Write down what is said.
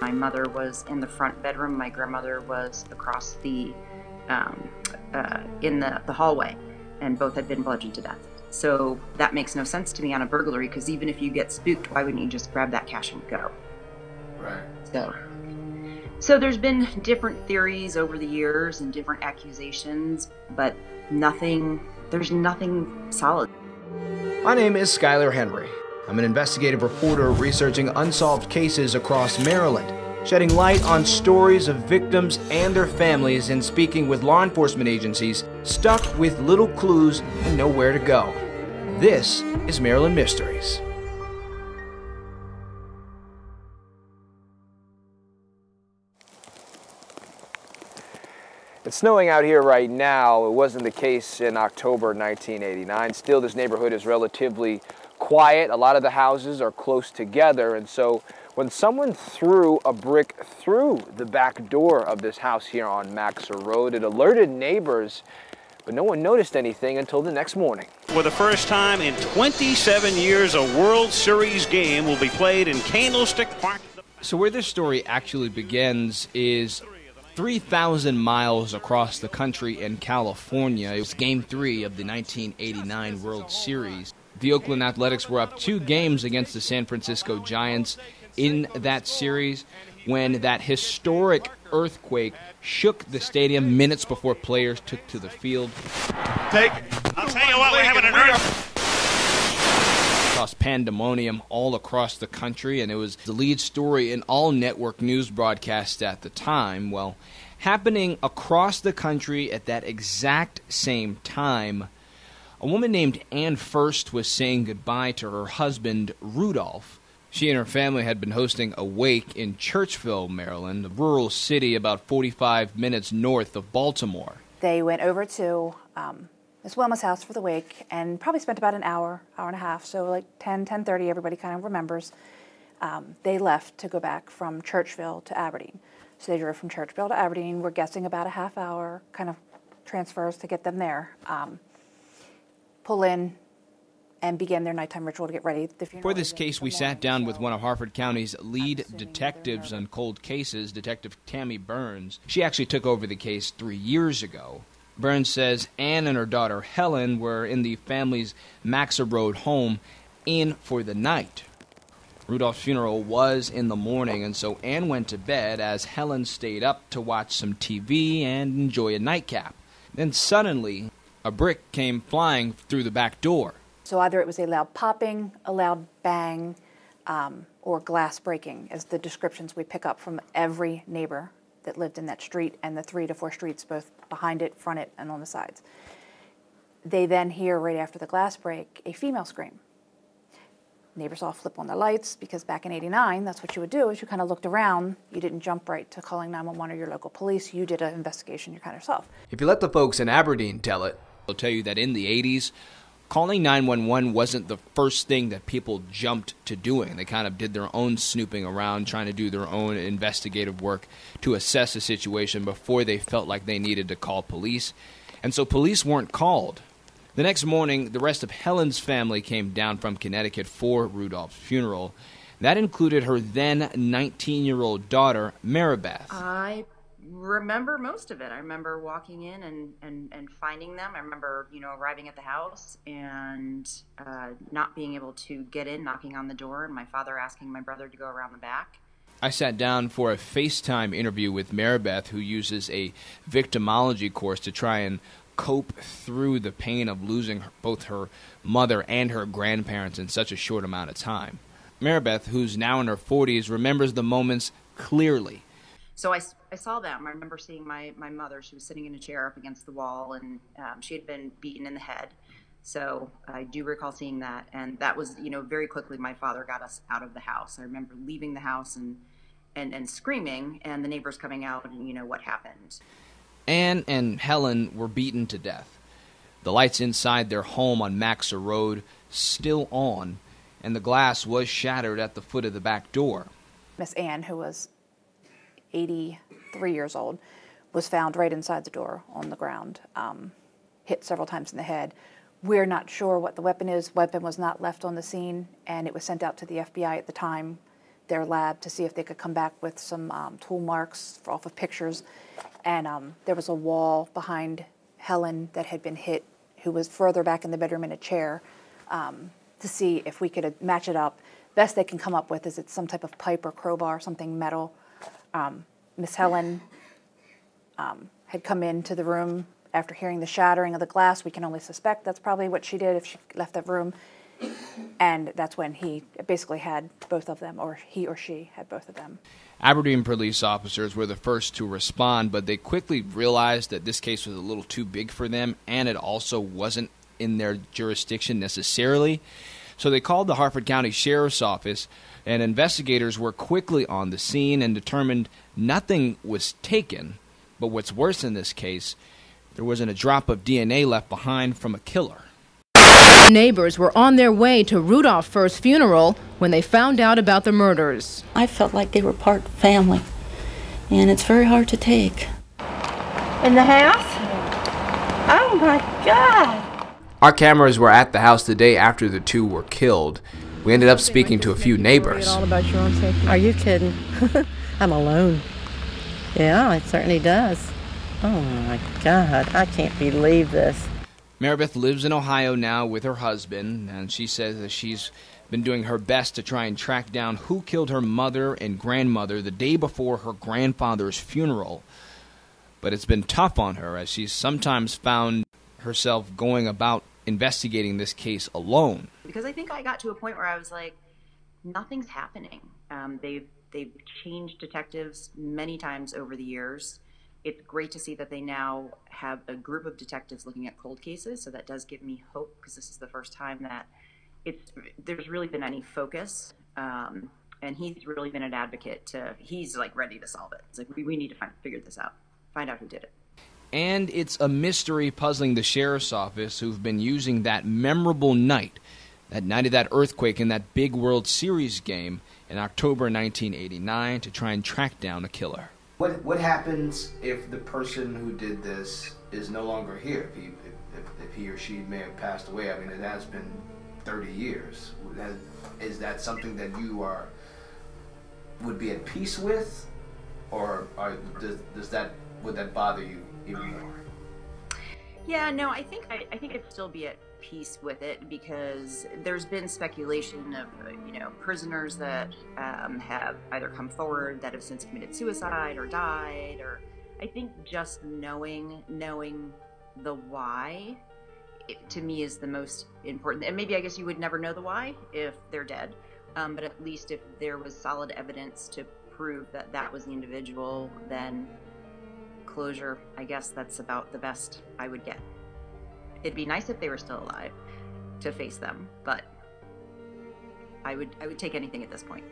My mother was in the front bedroom. My grandmother was across the in the hallway, and both had been bludgeoned to death. So that makes no sense to me on a burglary, because even if you get spooked, why wouldn't you just grab that cash and go? Right. So there's been different theories over the years and different accusations, but there's nothing solid. My name is Skylar Henry. I'm an investigative reporter researching unsolved cases across Maryland, shedding light on stories of victims and their families and speaking with law enforcement agencies stuck with little clues and nowhere to go. This is Maryland Mysteries. It's snowing out here right now. It wasn't the case in October 1989. Still, this neighborhood is relatively quiet. A lot of the houses are close together, and so when someone threw a brick through the back door of this house here on Maxer Road, it alerted neighbors, but no one noticed anything until the next morning. For the first time in 27 years, a World Series game will be played in Candlestick Park. So where this story actually begins is 3,000 miles across the country in California. It was Game 3 of the 1989 World Series. The Oakland Athletics were up 2 games against the San Francisco Giants in that series when that historic earthquake shook the stadium minutes before players took to the field. I'll tell you what, we're having an earthquake. Caused pandemonium all across the country, and it was the lead story in all network news broadcasts at the time. Well, happening across the country at that exact same time, a woman named Ann First was saying goodbye to her husband, Rudolph. She and her family had been hosting a wake in Churchville, Maryland, a rural city about 45 minutes north of Baltimore. They went over to Miss Wilma's house for the wake and probably spent about an hour and a half, so like 10:30, everybody kind of remembers. They left to go back from Churchville to Aberdeen. So they drove from Churchville to Aberdeen. We're guessing about a half hour kind of transfers to get them there. Pull in and begin their nighttime ritual to get ready. For this case, we sat down with one of Harford County's lead detectives on cold cases, Detective Tammy Burns. She actually took over the case 3 years ago. Burns says Ann and her daughter Helen were in the family's Maxer Road home in for the night. Rudolph's funeral was in the morning, and so Ann went to bed as Helen stayed up to watch some TV and enjoy a nightcap. Then suddenly, a brick came flying through the back door. So either it was a loud popping, a loud bang, or glass breaking, as the descriptions we pick up from every neighbor that lived in that street and the 3 to 4 streets, both behind it, front it, and on the sides. They then hear, right after the glass break, a female scream. Neighbors all flip on their lights, because back in '89, that's what you would do, is you kind of looked around. You didn't jump right to calling 911 or your local police. You did an investigation your kind of self. If you let the folks in Aberdeen tell it, they'll tell you that in the 80s, calling 911 wasn't the first thing that people jumped to doing. They kind of did their own snooping around, trying to do their own investigative work to assess the situation before they felt like they needed to call police. And so police weren't called. The next morning, the rest of Helen's family came down from Connecticut for Rudolph's funeral. That included her then 19-year-old daughter, Maribeth. I remember most of it. I remember walking in and finding them. I remember, arriving at the house and not being able to get in, knocking on the door, and my father asking my brother to go around the back. I sat down for a FaceTime interview with Maribeth, who uses a victimology course to try and cope through the pain of losing both her mother and her grandparents in such a short amount of time. Maribeth, who's now in her 40s, remembers the moments clearly. So I saw them. I remember seeing my mother. She was sitting in a chair up against the wall, and she had been beaten in the head. So I do recall seeing that, and that was, very quickly my father got us out of the house. I remember leaving the house and screaming, and the neighbors coming out, and what happened. Ann and Helen were beaten to death. The lights inside their home on Maxer Road still on, and the glass was shattered at the foot of the back door. Miss Ann, who was 83 years old, was found right inside the door on the ground, hit several times in the head. We're not sure what the weapon is. Weapon was not left on the scene, and it was sent out to the FBI at the time their lab to see if they could come back with some tool marks off of pictures. And there was a wall behind Helen that had been hit, who was further back in the bedroom in a chair, to see if we could match it up. Best they can come up with is it's some type of pipe or crowbar, something metal. Miss Helen had come into the room after hearing the shattering of the glass. We can only suspect that's probably what she did if she left that room. And that's when he basically had both of them, or he or she had both of them. Aberdeen police officers were the first to respond, but they quickly realized that this case was a little too big for them, and it also wasn't in their jurisdiction necessarily. So they called the Harford County Sheriff's Office, and investigators were quickly on the scene and determined nothing was taken. But what's worse in this case, there wasn't a drop of DNA left behind from a killer. Neighbors were on their way to Rudolph First's funeral when they found out about the murders. I felt like they were part of the family, and it's very hard to take. In the house? Oh my God! Our cameras were at the house the day after the two were killed. We ended up speaking to a few neighbors. All about your own safety. Are you kidding? I'm alone. Yeah, it certainly does. Oh my God, I can't believe this. Maribeth lives in Ohio now with her husband, and she says that she's been doing her best to try and track down who killed her mother and grandmother the day before her grandfather's funeral. But it's been tough on her, as she's sometimes found herself going about investigating this case alone. Because I think I got to a point where I was like, nothing's happening. They've changed detectives many times over the years. It's great to see that they now have a group of detectives looking at cold cases, so that does give me hope, because this is the first time that there's really been any focus, and he's really been an advocate he's like ready to solve it. It's like, we need to figure this out, find out who did it. And it's a mystery puzzling the sheriff's office, who've been using that memorable night, that night of that earthquake in that big World Series game in October 1989, to try and track down a killer. What happens if the person who did this is no longer here? If he or she may have passed away? I mean, it has been 30 years. Is that something that you would be at peace with, or would that bother you even more? Yeah, no, I think I'd still be at peace with it, because there's been speculation of prisoners that have either come forward that have since committed suicide or died, or I think just knowing the why, to me, is the most important. And maybe I guess you would never know the why if they're dead, but at least if there was solid evidence to prove that that was the individual, then closure, I guess that's about the best I would get. It'd be nice if they were still alive to face them, but I would take anything at this point.